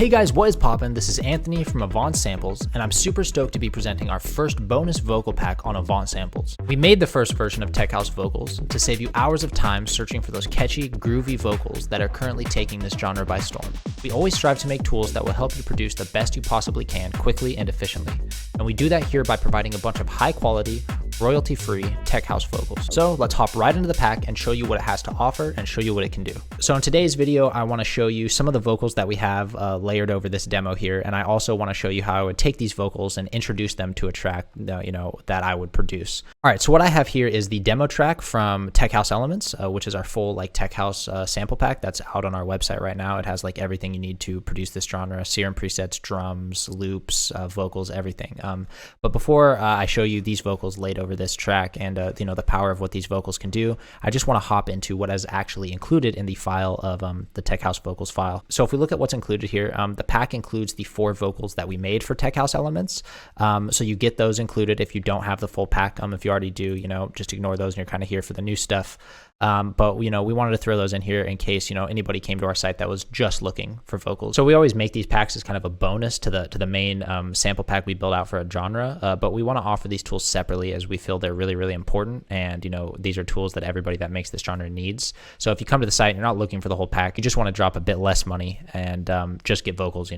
Hey guys, what is poppin'? This is Anthony from Avant Samples, and I'm super stoked to be presenting our first bonus vocal pack on Avant Samples. We made the first version of Tech House Vocals to save you hours of time searching for those catchy, groovy vocals that are currently taking this genre by storm. We always strive to make tools that will help you produce the best you possibly can quickly and efficiently. And we do that here by providing a bunch of high quality, royalty-free tech house vocals. So let's hop right into the pack and show you what it has to offer and show you what it can do. So in today's video, I want to show you some of the vocals that we have layered over this demo here, and I also want to show you how I would take these vocals and introduce them to a track that I would produce. All right, so what I have here is the demo track from Tech House Elements, which is our full tech house sample pack that's out on our website right now. It has everything you need to produce this genre: serum presets, drums, loops, vocals, everything. But before I show you these vocals laid over this track and the power of what these vocals can do, I just want to hop into what is actually included in the file of the Tech House Vocals file. So if we look at what's included here, the pack includes the 4 vocals that we made for Tech House Elements. So you get those included if you don't have the full pack. If you already do, just ignore those and you're kind of here for the new stuff. But we wanted to throw those in here in case anybody came to our site that was just looking for vocals. So we always make these packs as kind of a bonus to the main sample pack we build out for a genre. But we want to offer these tools separately as we feel they're really, really important. And these are tools that everybody that makes this genre needs. So if you come to the site and you're not looking for the whole pack, you just want to drop a bit less money and just get vocals,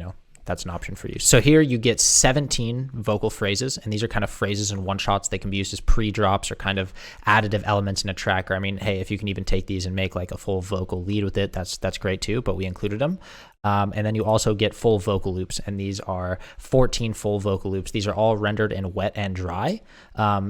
that's an option for you. So here you get 17 vocal phrases, and these are kind of phrases and one-shots. They can be used as pre-drops or kind of additive elements in a track. Or hey, if you can even take these and make a full vocal lead with it, that's great too, but we included them. And then you also get full vocal loops, and these are 14 full vocal loops. These are all rendered in wet and dry.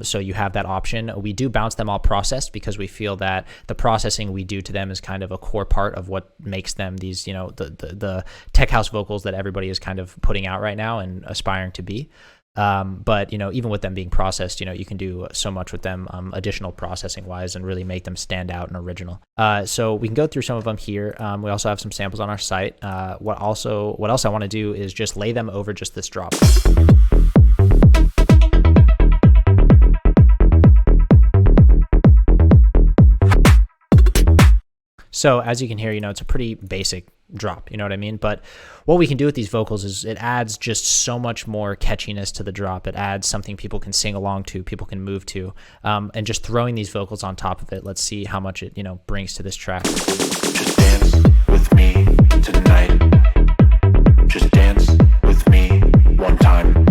So you have that option. We do bounce them all processed because we feel that the processing we do to them is kind of a core part of what makes them these, the tech house vocals that everybody is kind of putting out right now and aspiring to be. But even with them being processed, you can do so much with them additional processing wise and really make them stand out and original. So we can go through some of them here. We also have some samples on our site. What else I want to do is just lay them over just this drop. So as you can hear, it's a pretty basic drop, you know what I mean? But what we can do with these vocals is it adds just so much more catchiness to the drop. It adds something people can sing along to, people can move to, and just throwing these vocals on top of it, let's see how much it, brings to this track. Just dance with me tonight. Just dance with me one time.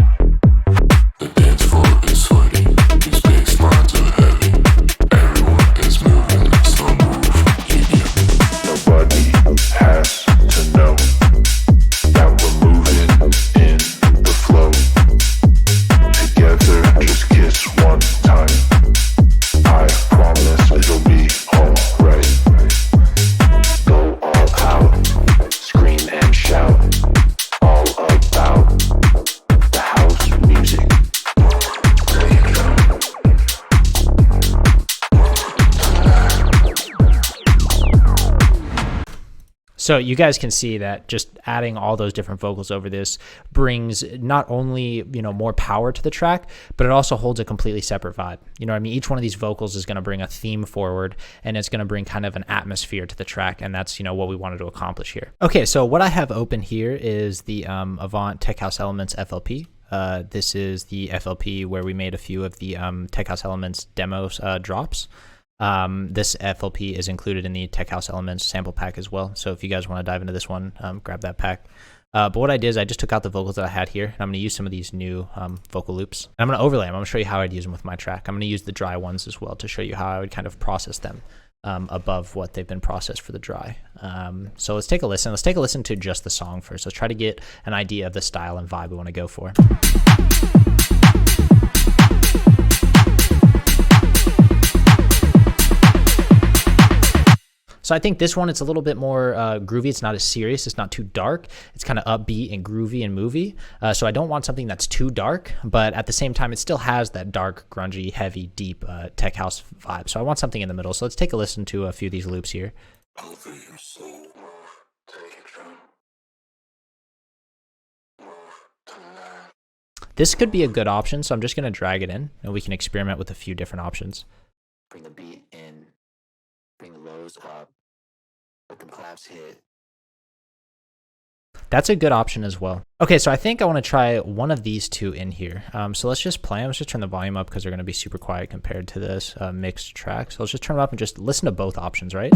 The dance floor is sweaty. These bass lines are heavy. Everyone is moving, so move. Nobody has to know that we're moving in the flow. Together, just kiss one time. I promise it'll be alright. Go all out, scream and shout, all about the house music. So you guys can see that just adding all those different vocals over this brings not only, more power to the track, but it also holds a completely separate vibe. Each one of these vocals is going to bring a theme forward, and it's going to bring kind of an atmosphere to the track, and that's, what we wanted to accomplish here. Okay, so what I have open here is the Avant Tech House Elements FLP. This is the FLP where we made a few of the Tech House Elements demos drops. This FLP is included in the Tech House Elements sample pack as well. So if you guys want to dive into this one, grab that pack. But what I did is I just took out the vocals that I had here, and I'm going to use some of these new vocal loops. And I'm going to overlay them. I'm going to show you how I'd use them with my track. I'm going to use the dry ones as well to show you how I would kind of process them above what they've been processed for the dry. So let's take a listen. Let's take a listen to just the song first. Let's try to get an idea of the style and vibe we want to go for. So I think this one, it's a little bit more groovy. It's not as serious. It's not too dark. It's kind of upbeat and groovy and movie. So I don't want something that's too dark, but at the same time, it still has that dark, grungy, heavy, deep tech house vibe. So I want something in the middle. So let's take a listen to a few of these loops here. This could be a good option, so I'm just going to drag it in, and we can experiment with a few different options. Bring the beat in, bring the lows up, let the claps hit. That's a good option as well. Okay, so I think I want to try one of these two in here. So let's just play them. Let's just turn the volume up because they're going to be super quiet compared to this mixed track. So let's just turn them up and just listen to both options, right?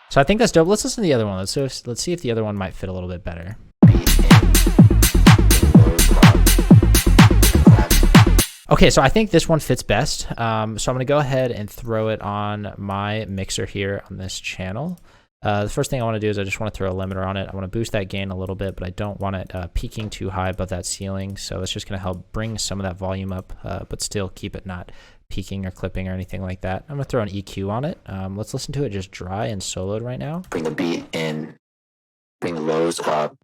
So I think that's dope. Let's listen to the other one. Let's see if the other one might fit a little bit better. Okay, so I think this one fits best. So I'm going to go ahead and throw it on my mixer here on this channel. The first thing I want to do is I just want to throw a limiter on it. I want to boost that gain a little bit, but I don't want it peaking too high above that ceiling. So it's just going to help bring some of that volume up, but still keep it not peaking or clipping or anything like that. I'm going to throw an EQ on it. Let's listen to it just dry and soloed right now. Bring the beat in. Bring the lows up.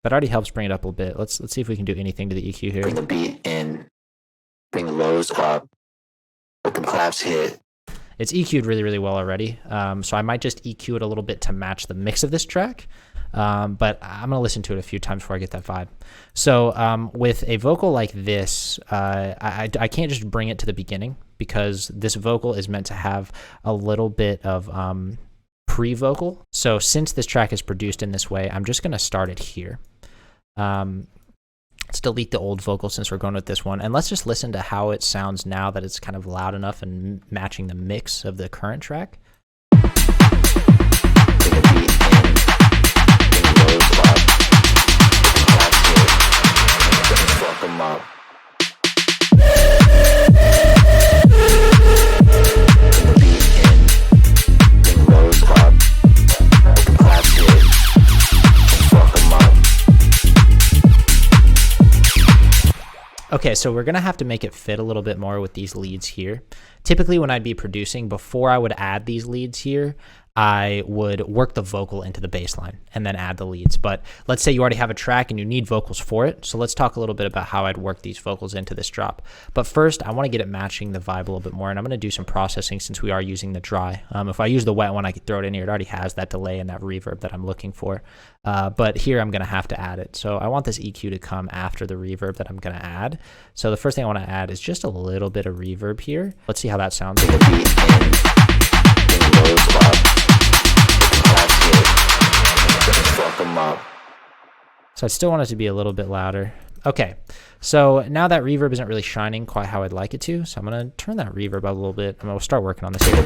That already helps bring it up a little bit. Let's see if we can do anything to the EQ here. Bring the beat in. Bring the lows up. Let the claps hit. It's EQ'd really, really well already. So I might just EQ it a little bit to match the mix of this track. But I'm going to listen to it a few times before I get that vibe. So with a vocal like this, I can't just bring it to the beginning because this vocal is meant to have a little bit of pre-vocal. So since this track is produced in this way, I'm just going to start it here. Let's delete the old vocal since we're going with this one. And let's just listen to how it sounds now that it's kind of loud enough and matching the mix of the current track. Okay, so we're going to have to make it fit a little bit more with these leads here. Typically when I'd be producing, before I would add these leads here, I would work the vocal into the bass line and then add the leads. But let's say you already have a track and you need vocals for it. So let's talk a little bit about how I'd work these vocals into this drop. But first, I want to get it matching the vibe a little bit more. And I'm going to do some processing since we are using the dry. If I use the wet one, I could throw it in here. It already has that delay and that reverb that I'm looking for. But here I'm going to have to add it. So I want this EQ to come after the reverb that I'm going to add. So the first thing I want to add is just a little bit of reverb here. Let's see how that sounds. So I still want it to be a little bit louder. Okay, so now that reverb isn't really shining quite how I'd like it to, so I'm going to turn that reverb up a little bit. I'm going to start working on this here.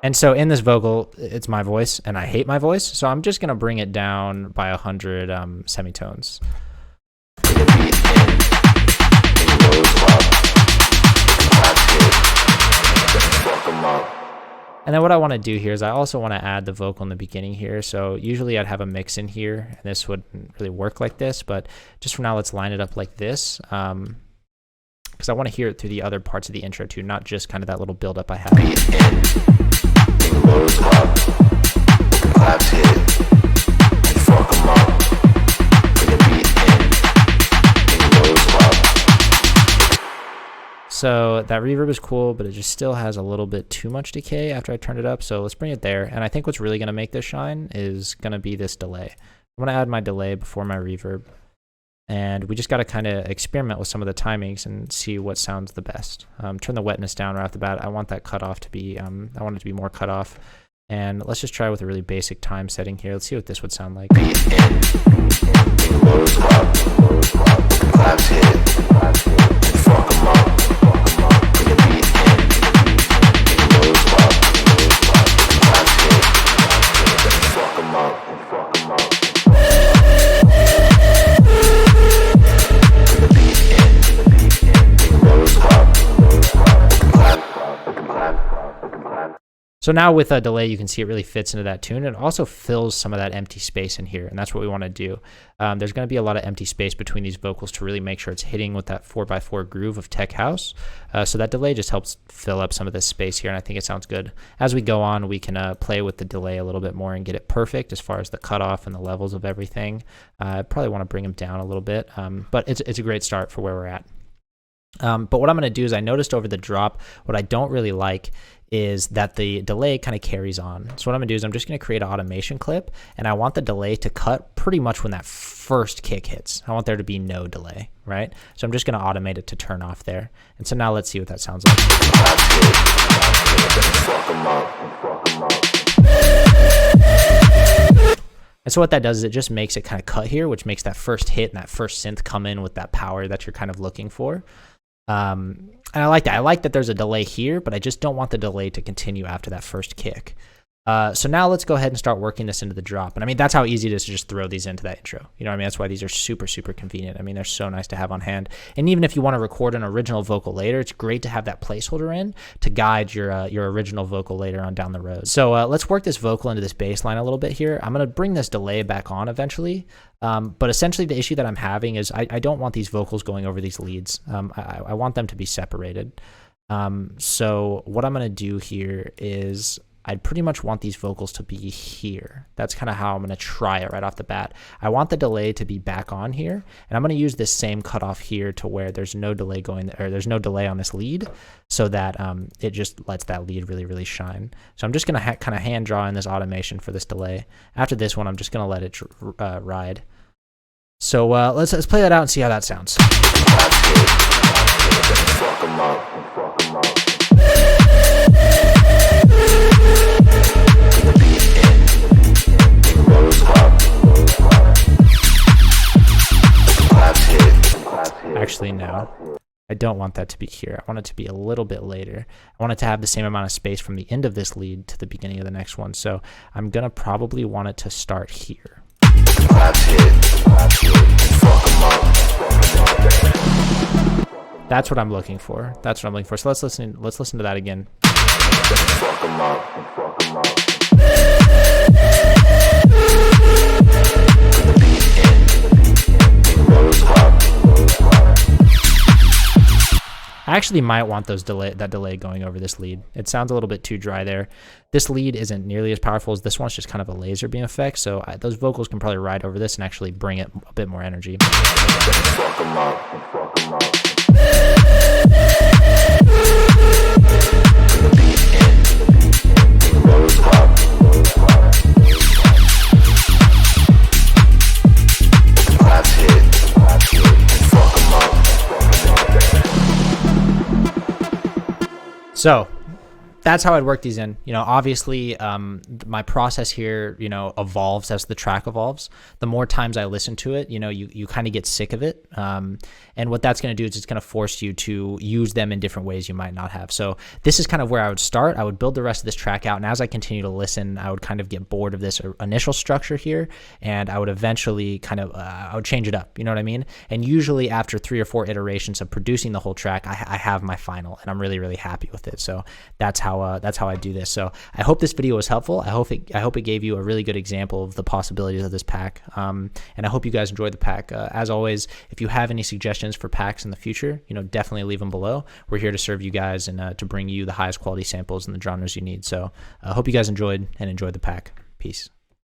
And so in this vocal, it's my voice, and I hate my voice, so I'm just going to bring it down by 100 semitones. And then what I want to do here is I also want to add the vocal in the beginning here. So usually I'd have a mix in here, and this wouldn't really work like this, but just for now, let's line it up like this. Because I want to hear it through the other parts of the intro too, not just kind of that little buildup I have. So that reverb is cool, but it just still has a little bit too much decay after I turned it up. So let's bring it there. And I think what's really going to make this shine is going to be this delay. I'm going to add my delay before my reverb. And we just got to kind of experiment with some of the timings and see what sounds the best. Turn the wetness down right off the bat. I want that cutoff to be, I want it to be more cutoff. And let's just try with a really basic time setting here. Let's see what this would sound like. So now with a delay, you can see it really fits into that tune. It also fills some of that empty space in here, and that's what we want to do. There's going to be a lot of empty space between these vocals to really make sure it's hitting with that 4x4 groove of tech house. So that delay just helps fill up some of this space here, and I think it sounds good. As we go on, we can play with the delay a little bit more and get it perfect as far as the cutoff and the levels of everything. I probably want to bring them down a little bit, but it's a great start for where we're at. But what I'm going to do is I noticed over the drop, what I don't really like is that the delay kind of carries on. So what I'm gonna do is I'm just gonna create an automation clip, and I want the delay to cut pretty much when that first kick hits. I want there to be no delay, right? So I'm just gonna automate it to turn off there. And so now let's see what that sounds like. And so what that does is it just makes it kind of cut here, which makes that first hit and that first synth come in with that power that you're kind of looking for. And I like that. I like that there's a delay here, but I just don't want the delay to continue after that first kick. So now let's go ahead and start working this into the drop. And I mean, that's how easy it is to just throw these into that intro. You know what I mean? That's why these are super, super convenient. I mean, they're so nice to have on hand. And even if you want to record an original vocal later, it's great to have that placeholder in to guide your original vocal later on down the road. So let's work this vocal into this bass line a little bit here. I'm going to bring this delay back on eventually. But essentially the issue that I'm having is I don't want these vocals going over these leads. I want them to be separated. So what I'm going to do here is I'd pretty much want these vocals to be here. That's kind of how I'm going to try it right off the bat. I want the delay to be back on here, and I'm going to use this same cutoff here to where there's no delay going, or there's no delay on this lead, so that it just lets that lead really, really shine. So I'm just going to kind of hand draw in this automation for this delay. After this one, I'm just going to let it ride. So let's play that out and see how that sounds. Actually, no. I don't want that to be here. I want it to be a little bit later. I want it to have the same amount of space from the end of this lead to the beginning of the next one. So I'm going to probably want it to start here. That's what I'm looking for. That's what I'm looking for. So let's listen to that again. I actually might want that delay going over this lead. It sounds a little bit too dry there. This lead isn't nearly as powerful as this one. It's just kind of a laser beam effect. So those vocals can probably ride over this and actually bring it a bit more energy. So that's how I'd work these in. You know, obviously my process here, you know, evolves as the track evolves. The more times I listen to it, you know, you kind of get sick of it. And what that's going to do is it's going to force you to use them in different ways you might not have. So this is kind of where I would start. I would build the rest of this track out. And as I continue to listen, I would kind of get bored of this initial structure here. And I would eventually kind of, I would change it up. You know what I mean? And usually after 3 or 4 iterations of producing the whole track, I have my final, and I'm really, really happy with it. So that's how I do this. So I hope this video was helpful. I hope it gave you a really good example of the possibilities of this pack. And I hope you guys enjoyed the pack. As always, if you have any suggestions for packs in the future, you know, definitely leave them below. We're here to serve you guys and to bring you the highest quality samples and the genres you need. So I hope you guys enjoyed the pack. Peace.